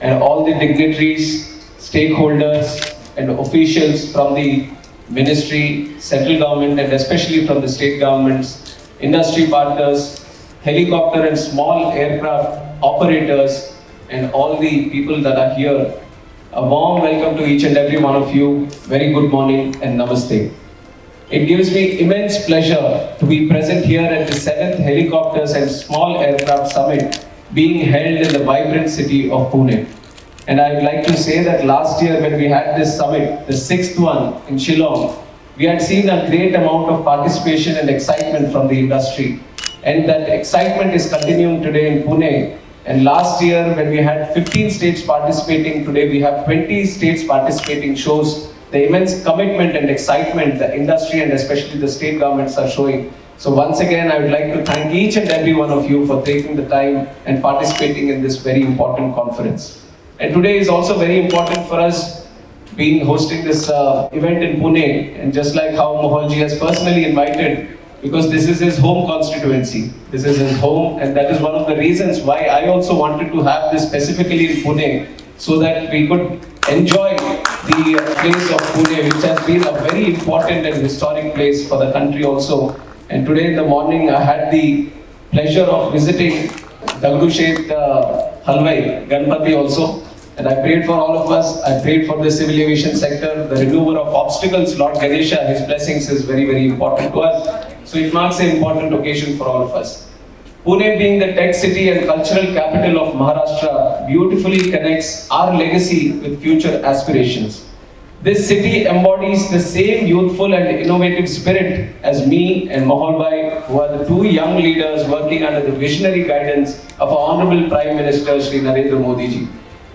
and all the dignitaries, stakeholders and officials from the ministry, central government and especially from the state governments, industry partners, helicopter and small aircraft operators and all the people that are here. A warm welcome to each and every one of you. Very good morning and namaste. It gives me immense pleasure to be present here at the 7th Helicopters and Small Aircraft Summit being held in the vibrant city of Pune. And I would like to say that last year when we had this summit, the 6th one in Shillong, we had seen a great amount of participation and excitement from the industry. And that excitement is continuing today in Pune. And last year when we had 15 states participating, today we have 20 states participating, shows the immense commitment and excitement the industry and especially the state governments are showing. So once again, I would like to thank each and every one of you for taking the time and participating in this very important conference. And today is also very important for us being hosting this event in Pune. And just like how Mohol ji has personally invited, because this is his home constituency. This is his home, and that is one of the reasons why I also wanted to have this specifically in Pune, so that we could enjoy the place of Pune, which has been a very important and historic place for the country also. And today in the morning, I had the pleasure of visiting Dagdushet Halwai, Ganpati also. And I prayed for all of us. I prayed for the civil aviation sector, the remover of obstacles. Lord Ganesha, his blessings is very, very important to us. So it marks an important occasion for all of us. Pune being the tech city and cultural capital of Maharashtra beautifully connects our legacy with future aspirations. This city embodies the same youthful and innovative spirit as me and Mohol Bhai, who are the two young leaders working under the visionary guidance of our Honorable Prime Minister Shri Narendra Modi Ji.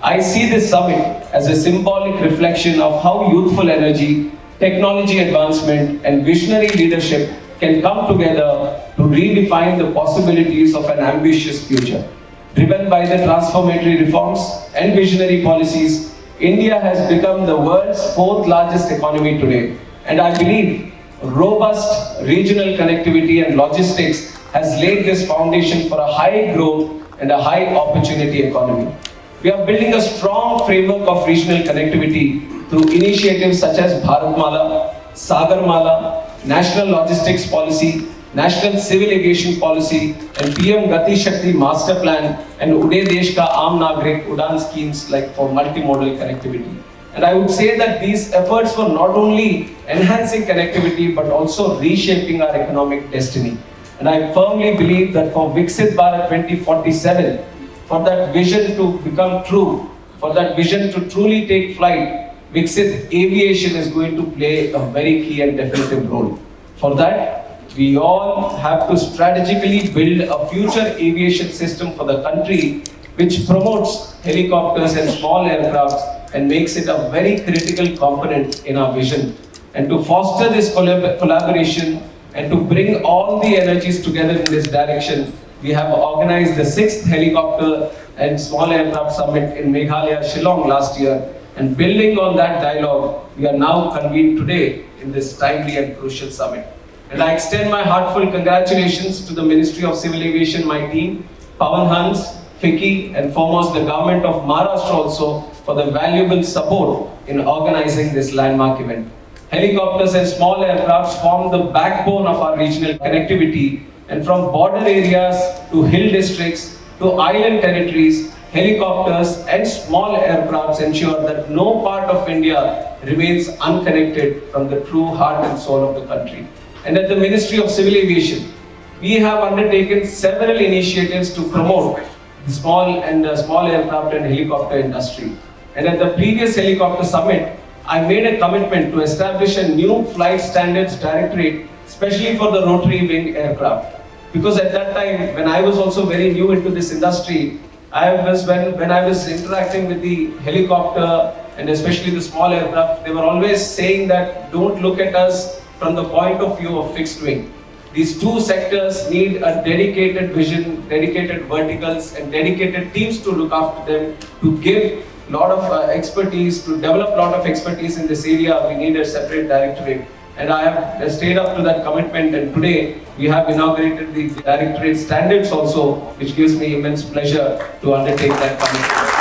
I see this summit as a symbolic reflection of how youthful energy, technology advancement and visionary leadership can come together to redefine the possibilities of an ambitious future. Driven by the transformatory reforms and visionary policies, India has become the world's 4th largest economy today. And I believe robust regional connectivity and logistics has laid this foundation for a high growth and a high opportunity economy. We are building a strong framework of regional connectivity through initiatives such as Bharatmala, Sagarmala, National Logistics Policy, National Civil Aviation Policy, and PM Gati Shakti Master Plan and Uday Desh Ka Aam Nagrik Udan schemes like for multimodal connectivity. And I would say that these efforts were not only enhancing connectivity but also reshaping our economic destiny. And I firmly believe that for Viksit Bharat 2047, for that vision to become true, for that vision to truly take flight, Viksit Aviation is going to play a very key and definitive role. For that, we all have to strategically build a future aviation system for the country which promotes helicopters and small aircrafts and makes it a very critical component in our vision. And to foster this collaboration and to bring all the energies together in this direction, we have organized the 6th Helicopter and Small Aircraft Summit in Meghalaya, Shillong last year. And building on that dialogue, we are now convened today in this timely and crucial summit. And I extend my heartfelt congratulations to the Ministry of Civil Aviation, my team, Pawan Hans, FICCI, and foremost the Government of Maharashtra also for the valuable support in organizing this landmark event. Helicopters and small aircrafts form the backbone of our regional connectivity, and from border areas to hill districts to island territories, helicopters and small aircrafts ensure that no part of India remains unconnected from the true heart and soul of the country. And at the Ministry of Civil Aviation, we have undertaken several initiatives to promote the small aircraft and helicopter industry. And at the previous helicopter summit, I made a commitment to establish a new flight standards directorate, especially for the rotary wing aircraft. Because at that time, when I was also very new into this industry, when I was interacting with the helicopter and especially the small aircraft, they were always saying that don't look at us from the point of view of fixed wing. These two sectors need a dedicated vision, dedicated verticals and dedicated teams to look after them, to give a lot of expertise, to develop a lot of expertise in this area. We need a separate directorate. And I have stayed up to that commitment, and today we have inaugurated the directorate standards also, which gives me immense pleasure to undertake that commitment.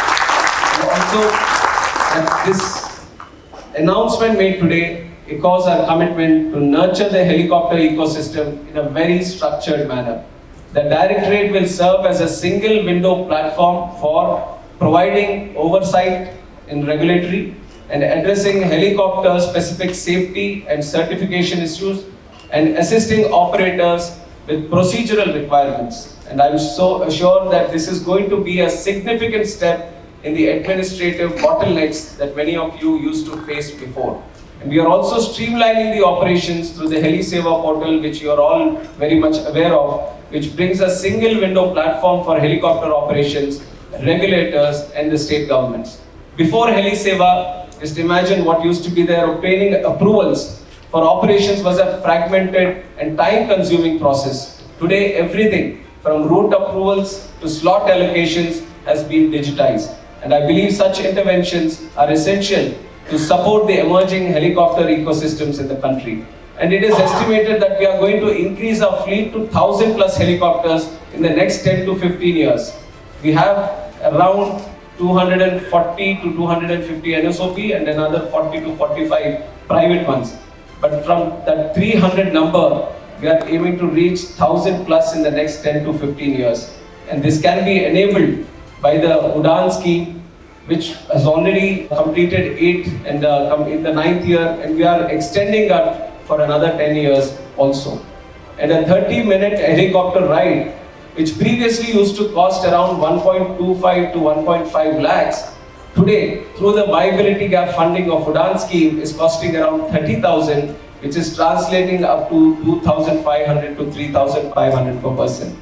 also that this announcement made today echoes our commitment to nurture the helicopter ecosystem in a very structured manner. The Directorate will serve as a single window platform for providing oversight in regulatory and addressing helicopter specific safety and certification issues and assisting operators with procedural requirements. And I'm so assured that this is going to be a significant step in the administrative bottlenecks that many of you used to face before. And we are also streamlining the operations through the Heli Seva portal, which you are all very much aware of, which brings a single window platform for helicopter operations, regulators and the state governments. Before Heli Seva, just imagine what used to be there. Obtaining approvals for operations was a fragmented and time-consuming process. Today, everything from route approvals to slot allocations has been digitized. And I believe such interventions are essential to support the emerging helicopter ecosystems in the country. And it is estimated that we are going to increase our fleet to 1,000 plus helicopters in the next 10 to 15 years. We have around 240 to 250 NSOP and another 40 to 45 private ones. But from that 300 number, we are aiming to reach 1,000 plus in the next 10 to 15 years. And this can be enabled by the UDAN scheme, which has already completed 8 and in the 9th year, and we are extending that for another 10 years also. And a 30-minute helicopter ride, which previously used to cost around 1.25 to 1.5 lakhs, today, through the viability gap funding of UDAN scheme, is costing around 30,000, which is translating up to 2,500 to 3,500 per person.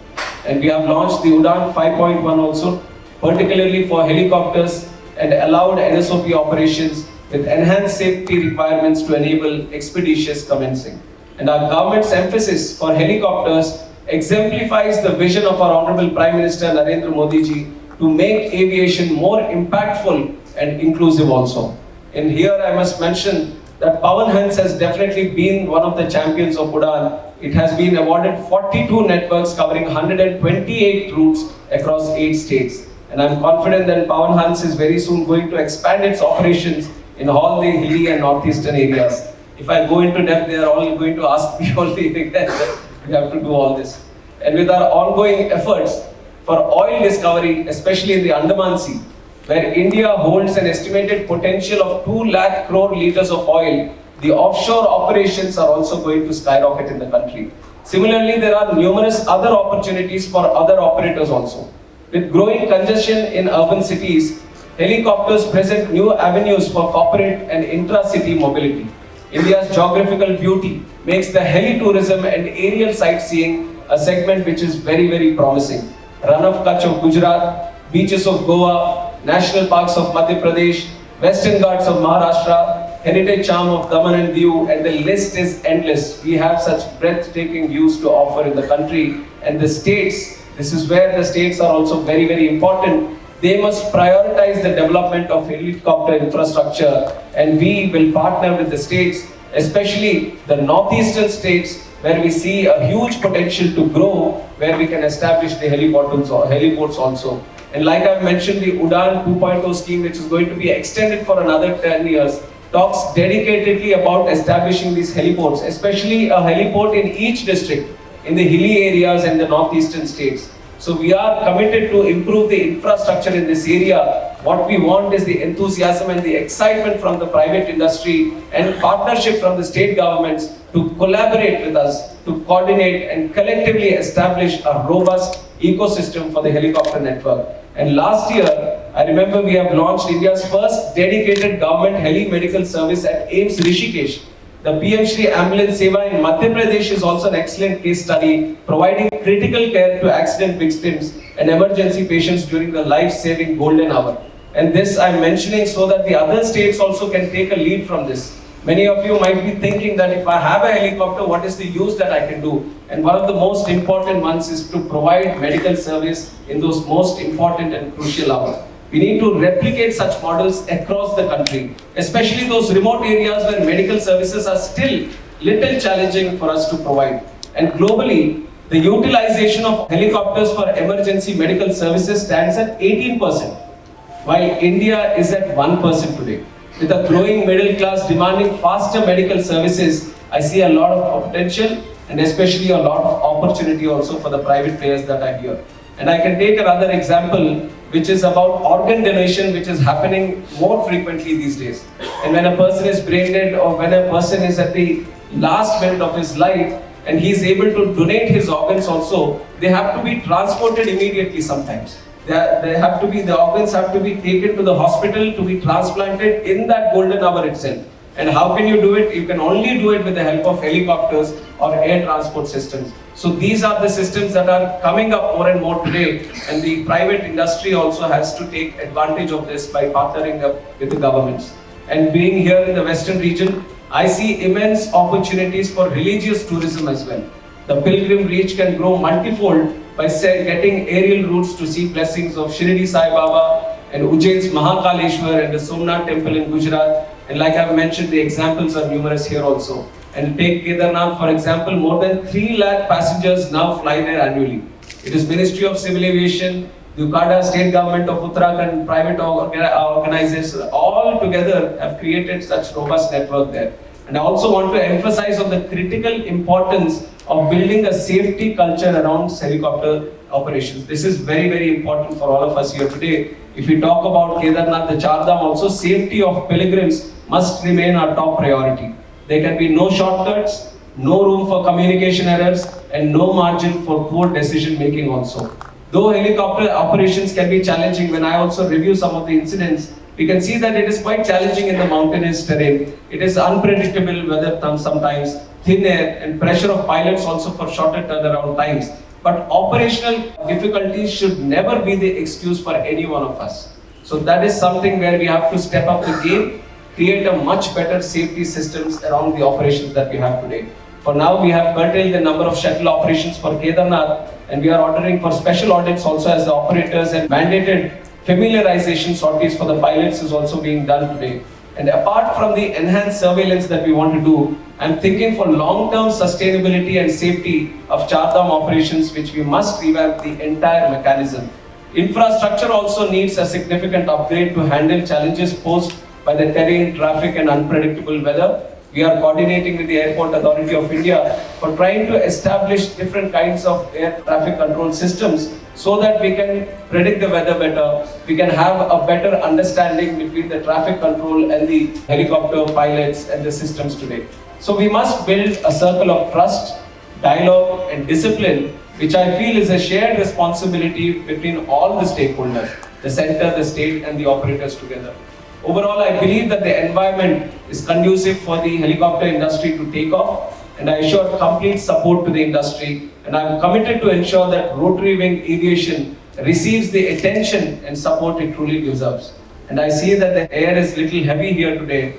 And we have launched the UDAN 5.1 also, particularly for helicopters, and allowed NSOP operations with enhanced safety requirements to enable expeditious commencing. And our government's emphasis for helicopters exemplifies the vision of our Honorable Prime Minister Narendra Modi ji to make aviation more impactful and inclusive also. And here I must mention that Pawan Hans has definitely been one of the champions of UDAN. It has been awarded 42 networks covering 128 routes across 8 states. And I'm confident that Pawan Hans is very soon going to expand its operations in all the hilly and northeastern areas. If I go into depth, they are all going to ask me only again that we have to do all this. And with our ongoing efforts for oil discovery, especially in the Andaman Sea, where India holds an estimated potential of 2 lakh crore liters of oil, the offshore operations are also going to skyrocket in the country. Similarly, there are numerous other opportunities for other operators also. With growing congestion in urban cities, helicopters present new avenues for corporate and intra-city mobility. India's geographical beauty makes the heli-tourism and aerial sightseeing a segment which is very, very promising. Run of Kutch of Gujarat, beaches of Goa, national parks of Madhya Pradesh, Western Ghats of Maharashtra, heritage charm of Daman and Diu, and the list is endless. We have such breathtaking views to offer in the country, and the states, this is where the states are also very, very important. They must prioritize the development of helicopter infrastructure, and we will partner with the states, especially the northeastern states, where we see a huge potential to grow, where we can establish the heliports also. And like I've mentioned, the UDAN 2.0 scheme, which is going to be extended for another 10 years, talks dedicatedly about establishing these heliports, especially a heliport in each district, in the hilly areas and the northeastern states. So we are committed to improve the infrastructure in this area. What we want is the enthusiasm and the excitement from the private industry and partnership from the state governments to collaborate with us, to coordinate and collectively establish a robust ecosystem for the helicopter network. And last year, I remember we have launched India's first dedicated government heli medical service at AIIMS Rishikesh. The PM Shri Ambulance Seva in Madhya Pradesh is also an excellent case study, providing critical care to accident victims and emergency patients during the life-saving golden hour. And this I'm mentioning so that the other states also can take a lead from this. Many of you might be thinking that if I have a helicopter, what is the use that I can do? And one of the most important ones is to provide medical service in those most important and crucial hours. We need to replicate such models across the country, especially those remote areas where medical services are still little challenging for us to provide. And globally, the utilization of helicopters for emergency medical services stands at 18%. While India is at 1% today. With a growing middle class demanding faster medical services, I see a lot of potential and especially a lot of opportunity also for the private players that are here. And I can take another example which is about organ donation, which is happening more frequently these days. And when a person is brain dead or when a person is at the last minute of his life and he is able to donate his organs also, they have to be transported immediately sometimes. The organs have to be taken to the hospital to be transplanted in that golden hour itself. And how can you do it? You can only do it with the help of helicopters or air transport systems. So these are the systems that are coming up more and more today, and the private industry also has to take advantage of this by partnering up with the governments. And being here in the western region, I see immense opportunities for religious tourism as well. The pilgrim reach can grow multifold by getting aerial routes to see blessings of Shirdi Sai Baba and Ujjain's Mahakaleshwar and the Somnath temple in Gujarat. And like I've mentioned, the examples are numerous here also. And take Kedarnath for example, more than 3 lakh passengers now fly there annually. It is Ministry of Civil Aviation, the UCADA, State Government of Uttarakhand, private organizations, all together have created such robust network there. And I also want to emphasize on the critical importance of building a safety culture around helicopter operations. This is very, very important for all of us here today. If we talk about Kedarnath, the Chardham, also safety of pilgrims must remain our top priority. There can be no shortcuts, no room for communication errors, and no margin for poor decision making also. Though helicopter operations can be challenging, when I also review some of the incidents, we can see that it is quite challenging in the mountainous terrain. It is unpredictable weather sometimes, thin air, and pressure of pilots also for shorter turnaround times. But operational difficulties should never be the excuse for any one of us. So that is something where we have to step up the game, create a much better safety systems around the operations that we have today. For now, we have curtailed the number of shuttle operations for Kedarnath, and we are ordering for special audits also as the operators, and mandated familiarization sorties for the pilots is also being done today. And apart from the enhanced surveillance that we want to do, I'm thinking for long-term sustainability and safety of Chardham operations, which we must revamp the entire mechanism. Infrastructure also needs a significant upgrade to handle challenges posed by the terrain, traffic and unpredictable weather. We are coordinating with the Airport Authority of India for trying to establish different kinds of air traffic control systems so that we can predict the weather better, we can have a better understanding between the traffic control and the helicopter pilots and the systems today. So we must build a circle of trust, dialogue and discipline, which I feel is a shared responsibility between all the stakeholders, the center, the state and the operators together. Overall, I believe that the environment is conducive for the helicopter industry to take off, and I assure complete support to the industry, and I am committed to ensure that rotary wing aviation receives the attention and support it truly deserves. And I see that the air is little heavy here today,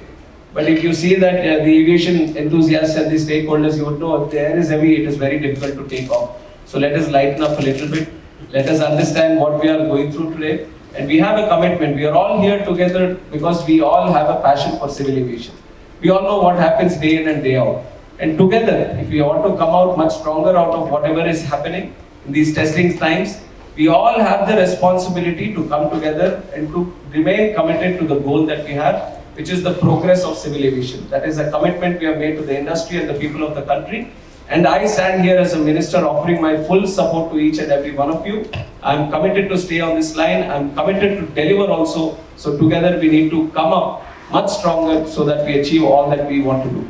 but if you see that the aviation enthusiasts and the stakeholders, you would know if the air is heavy, it is very difficult to take off. So let us lighten up a little bit. Let us understand what we are going through today. And we have a commitment. We are all here together because we all have a passion for civil aviation. We all know what happens day in and day out. And together, if we want to come out much stronger out of whatever is happening in these testing times, we all have the responsibility to come together and to remain committed to the goal that we have, which is the progress of civil aviation. That is a commitment we have made to the industry and the people of the country. And I stand here as a minister offering my full support to each and every one of you. I'm committed to stay on this line. I'm committed to deliver also. So together we need to come up much stronger so that we achieve all that we want to do.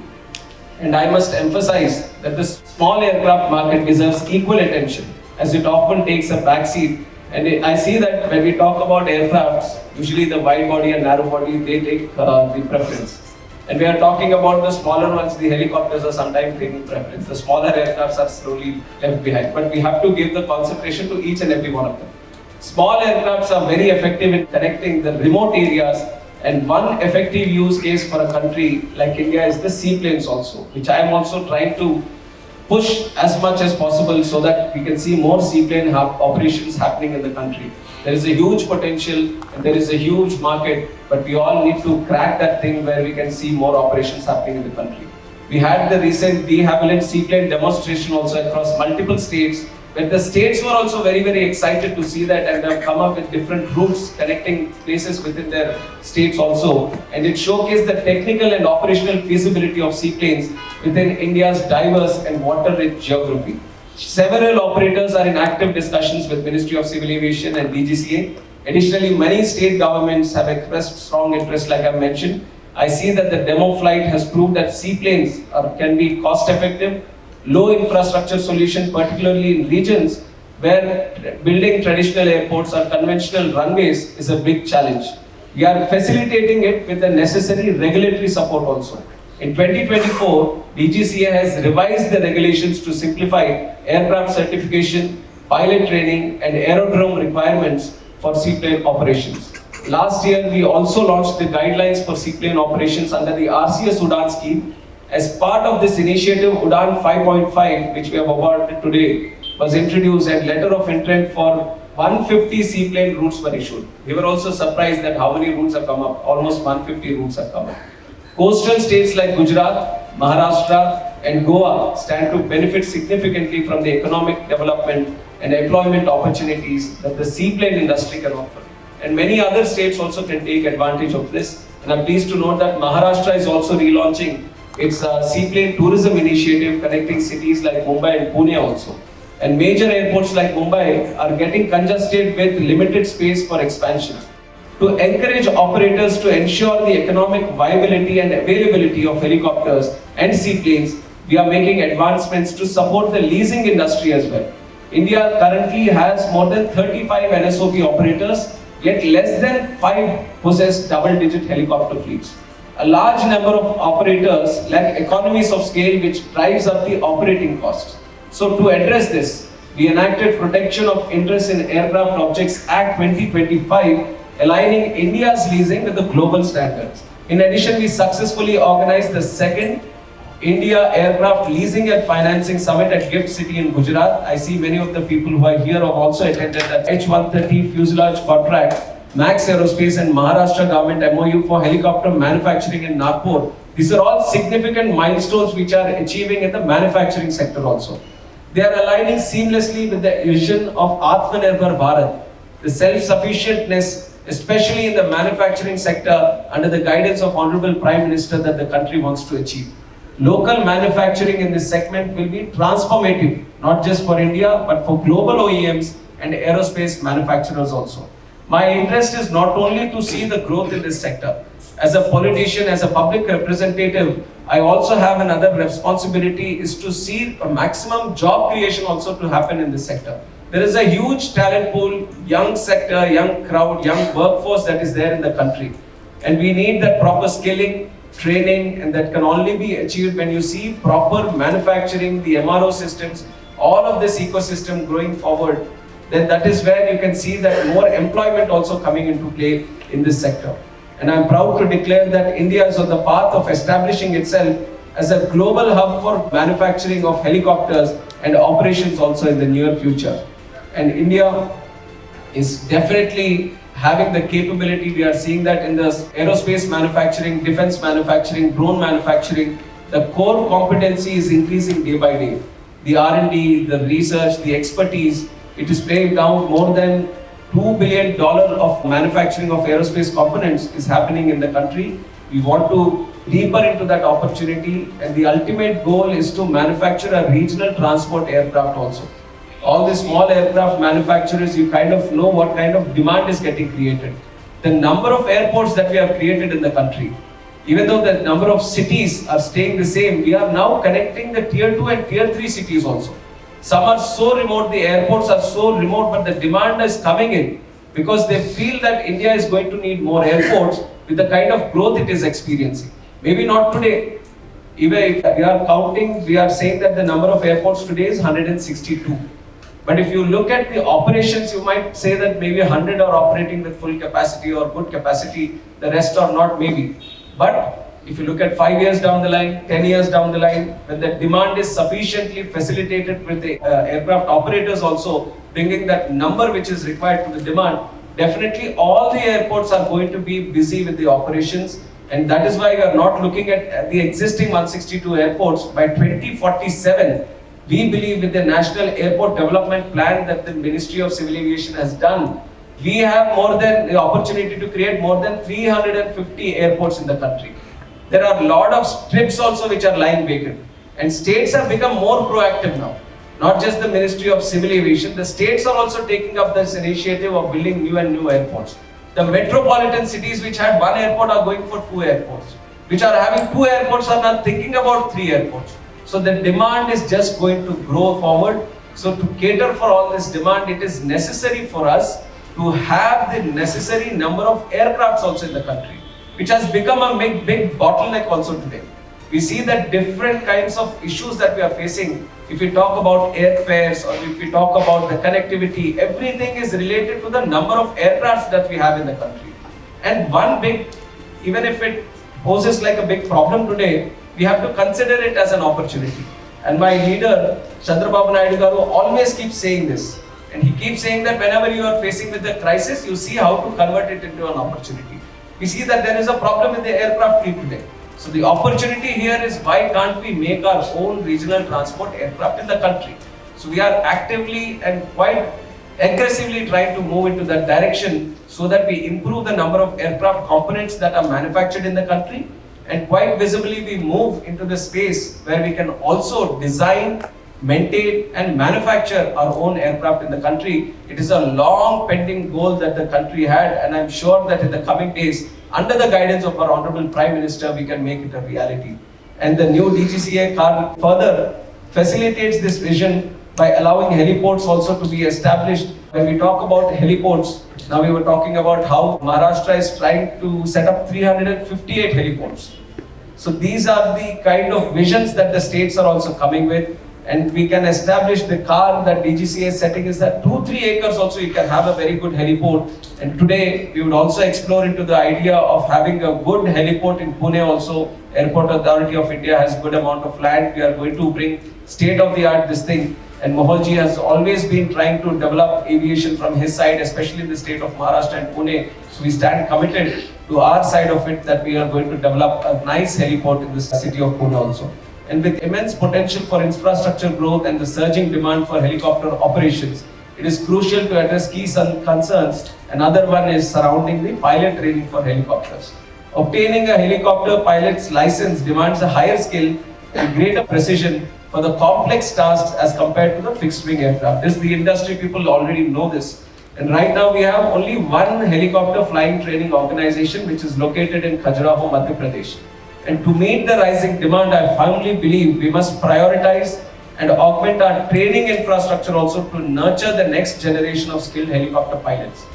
And I must emphasize that the small aircraft market deserves equal attention, as it often takes a backseat. And I see that when we talk about aircrafts, usually the wide body and narrow body, they take the preference. And we are talking about the smaller ones, the helicopters are sometimes taking preference. The smaller aircrafts are slowly left behind. But we have to give the concentration to each and every one of them. Small aircrafts are very effective in connecting the remote areas. And one effective use case for a country like India is the seaplanes also, which I am also trying to push as much as possible so that we can see more seaplane operations happening in the country. There is a huge potential and there is a huge market, but we all need to crack that thing where we can see more operations happening in the country. We had the recent de havilland seaplane demonstration also across multiple states, But the states were also very, very excited to see that, and have come up with different routes connecting places within their states also. And it showcased the technical and operational feasibility of seaplanes within India's diverse and water-rich geography. Several operators are in active discussions with Ministry of Civil Aviation and DGCA. Additionally, many state governments have expressed strong interest, like I mentioned. I see that the demo flight has proved that seaplanes can be cost-effective, low infrastructure solution, particularly in regions where building traditional airports or conventional runways is a big challenge. We are facilitating it with the necessary regulatory support also. In 2024, DGCA has revised the regulations to simplify aircraft certification, pilot training, and aerodrome requirements for seaplane operations. Last year, we also launched the guidelines for seaplane operations under the RCS UDAN scheme. As part of this initiative, UDAN 5.5, which we have awarded today, was introduced, and letter of intent for 150 seaplane routes were issued. We were also surprised that how many routes have come up. Almost 150 routes have come up. Coastal states like Gujarat, Maharashtra, and Goa stand to benefit significantly from the economic development and employment opportunities that the seaplane industry can offer. And many other states also can take advantage of this. And I'm pleased to note that Maharashtra is also relaunching its seaplane tourism initiative, connecting cities like Mumbai and Pune also. And major airports like Mumbai are getting congested with limited space for expansion. To encourage operators to ensure the economic viability and availability of helicopters and seaplanes, we are making advancements to support the leasing industry as well. India currently has more than 35 NSOP operators, yet less than 5 possess double-digit helicopter fleets. A large number of operators lack economies of scale, which drives up the operating costs. So to address this, we enacted Protection of Interest in Aircraft Objects Act 2025, aligning India's leasing with the global standards. In addition, we successfully organized the second India Aircraft Leasing and Financing Summit at Gift City in Gujarat. I see many of the people who are here have also attended the H-130 fuselage contract, Max Aerospace and Maharashtra government MOU for helicopter manufacturing in Nagpur. These are all significant milestones which are achieving in the manufacturing sector also. They are aligning seamlessly with the vision of Atmanirbhar Bharat, the self-sufficientness, especially in the manufacturing sector, under the guidance of Honorable Prime Minister, that the country wants to achieve. Local manufacturing in this segment will be transformative, not just for India, but for global OEMs and aerospace manufacturers also. My interest is not only to see the growth in this sector. As a politician, as a public representative, I also have another responsibility, is to see a maximum job creation also to happen in this sector. There is a huge talent pool, young sector, young crowd, young workforce that is there in the country. And we need that proper skilling, training, and that can only be achieved when you see proper manufacturing, the MRO systems, all of this ecosystem growing forward. Then that is where you can see that more employment also coming into play in this sector. And I'm proud to declare that India is on the path of establishing itself as a global hub for manufacturing of helicopters and operations also in the near future. And India is definitely having the capability. We are seeing that in the aerospace manufacturing, defense manufacturing, drone manufacturing, the core competency is increasing day by day. The R&D, the research, the expertise, it is playing down. More than $2 billion of manufacturing of aerospace components is happening in the country. We want to deeper into that opportunity, and the ultimate goal is to manufacture a regional transport aircraft also. All the small aircraft manufacturers, you kind of know what kind of demand is getting created. The number of airports that we have created in the country, even though the number of cities are staying the same, we are now connecting the tier 2 and tier 3 cities also. Some are so remote, the airports are so remote, but the demand is coming in because they feel that India is going to need more airports with the kind of growth it is experiencing. Maybe not today. Even if we are counting, we are saying that the number of airports today is 162. But if you look at the operations, you might say that maybe 100 are operating with full capacity or good capacity, the rest are not maybe. But if you look at 5 years down the line, 10 years down the line, when the demand is sufficiently facilitated with the aircraft operators also bringing that number which is required to the demand, definitely all the airports are going to be busy with the operations. And that is why we are not looking at the existing 162 airports. By 2047, we believe with the National Airport Development Plan that the Ministry of Civil Aviation has done, we have more than the opportunity to create more than 350 airports in the country. There are a lot of strips also which are lying vacant. And states have become more proactive now. Not just the Ministry of Civil Aviation, the states are also taking up this initiative of building new airports. The metropolitan cities which had one airport are going for 2 airports. Which are having 2 airports are now thinking about 3 airports. So the demand is just going to grow forward. So to cater for all this demand, it is necessary for us to have the necessary number of aircrafts also in the country, which has become a big bottleneck also today. We see that different kinds of issues that we are facing. If we talk about airfares or if we talk about the connectivity, everything is related to the number of aircrafts that we have in the country. And one big, even if it poses like a big problem today, we have to consider it as an opportunity. And my leader, Chandrababu Naidu garu, always keeps saying this. And he keeps saying that whenever you are facing with a crisis, you see how to convert it into an opportunity. We see that there is a problem in the aircraft fleet today. So the opportunity here is why can't we make our own regional transport aircraft in the country? So we are actively and quite aggressively trying to move into that direction so that we improve the number of aircraft components that are manufactured in the country, and quite visibly we move into the space where we can also design, maintain and manufacture our own aircraft in the country. It is a long pending goal that the country had, and I'm sure that in the coming days, under the guidance of our Honorable Prime Minister, we can make it a reality. And the new DGCA card further facilitates this vision by allowing heliports also to be established. When we talk about heliports, now we were talking about how Maharashtra is trying to set up 358 heliports. So these are the kind of visions that the states are also coming with. And we can establish the car that DGCA is setting is that 2-3 acres also you can have a very good heliport. And today we would also explore into the idea of having a good heliport in Pune also. Airport Authority of India has good amount of land. We are going to bring state-of-the-art this thing. And Mohol ji has always been trying to develop aviation from his side, especially in the state of Maharashtra and Pune. So we stand committed to our side of it that we are going to develop a nice heliport in the city of Pune also. And with immense potential for infrastructure growth and the surging demand for helicopter operations, it is crucial to address key concerns. Another one is surrounding the pilot training for helicopters. Obtaining a helicopter pilot's license demands a higher skill and greater precision for the complex tasks as compared to the fixed wing aircraft. This, the industry people already know this. And right now we have only one helicopter flying training organization which is located in Kinjarapu, Madhya Pradesh. And to meet the rising demand, I firmly believe we must prioritize and augment our training infrastructure also to nurture the next generation of skilled helicopter pilots.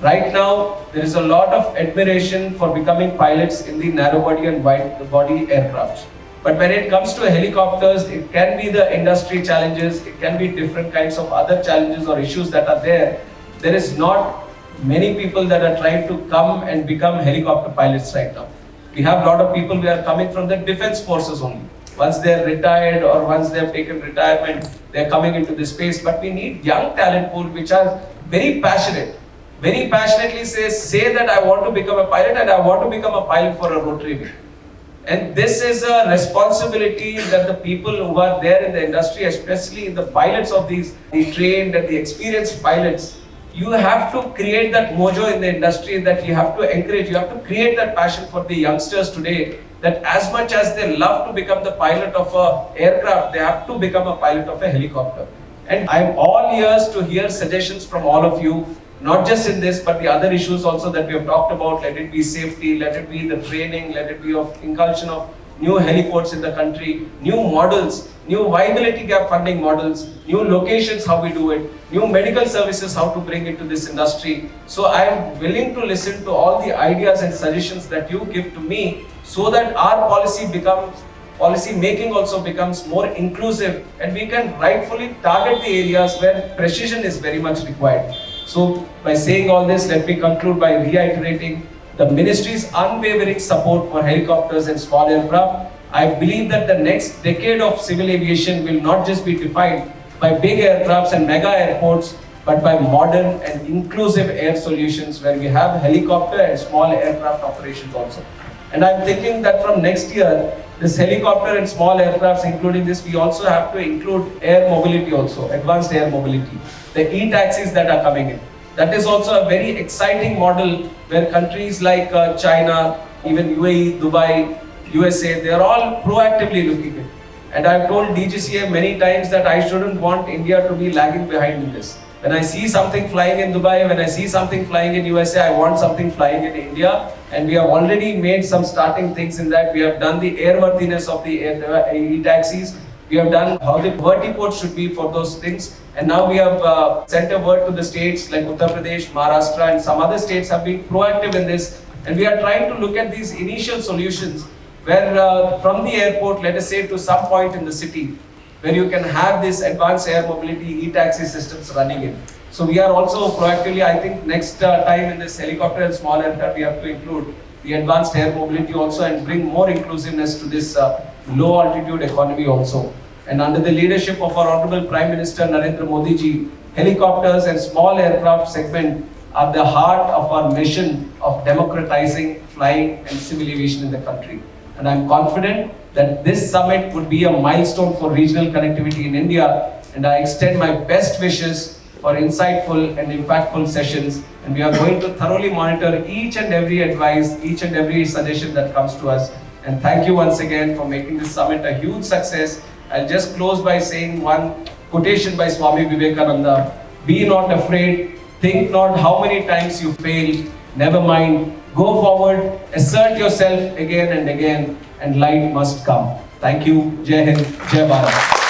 Right now, there is a lot of admiration for becoming pilots in the narrow body and wide body aircraft. But when it comes to helicopters, it can be the industry challenges, it can be different kinds of other challenges or issues that are there. There is not many people that are trying to come and become helicopter pilots right now. We have a lot of people who are coming from the defense forces only. Once they are retired or once they have taken retirement, they are coming into this space. But we need young talent pool which are very passionately say that I want to become a pilot and I want to become a pilot for a rotary wing. And this is a responsibility that the people who are there in the industry, especially the pilots of these, the trained and the experienced pilots, you have to create that mojo in the industry, that you have to encourage, you have to create that passion for the youngsters today, that as much as they love to become the pilot of an aircraft, they have to become a pilot of a helicopter. And I'm all ears to hear suggestions from all of you, not just in this, but the other issues also that we have talked about. Let it be safety, let it be the training, let it be of inculcation of new heliports in the country, new models, new viability gap funding models, new locations, how we do it, new medical services, how to bring it to this industry. So I am willing to listen to all the ideas and suggestions that you give to me so that our policy making also becomes more inclusive and we can rightfully target the areas where precision is very much required. So by saying all this, let me conclude by reiterating the Ministry's unwavering support for helicopters and small aircraft. I believe that the next decade of civil aviation will not just be defined by big aircrafts and mega airports, but by modern and inclusive air solutions where we have helicopter and small aircraft operations also. And I'm thinking that from next year, this helicopter and small aircrafts, including this, we also have to include air mobility also, advanced air mobility. The e-taxis that are coming in. That is also a very exciting model where countries like China, even UAE, Dubai, USA, they are all proactively looking at it. And I've told DGCA many times that I shouldn't want India to be lagging behind in this. When I see something flying in Dubai, when I see something flying in USA, I want something flying in India. And we have already made some starting things in that. We have done the airworthiness of the e-taxis. We have done how the vertiport should be for those things. And now we have sent a word to the states like Uttar Pradesh, Maharashtra, and some other states have been proactive in this. And we are trying to look at these initial solutions where from the airport, let us say to some point in the city, where you can have this advanced air mobility e-taxi systems running in. So we are also proactively, I think next time in this helicopter and small aircraft, we have to include the advanced air mobility also and bring more inclusiveness to this low altitude economy also. And under the leadership of our Honorable Prime Minister Narendra Modi ji, helicopters and small aircraft segment are the heart of our mission of democratizing flying and civil aviation in the country. And I'm confident that this summit would be a milestone for regional connectivity in India, and I extend my best wishes for insightful and impactful sessions, and we are going to thoroughly monitor each and every advice, each and every suggestion that comes to us. And thank you once again for making this summit a huge success. I'll just close by saying one quotation by Swami Vivekananda: "Be not afraid, think not how many times you fail, never mind, go forward, assert yourself again and again, and light must come." Thank you. Jai Hind, Jai Bharat.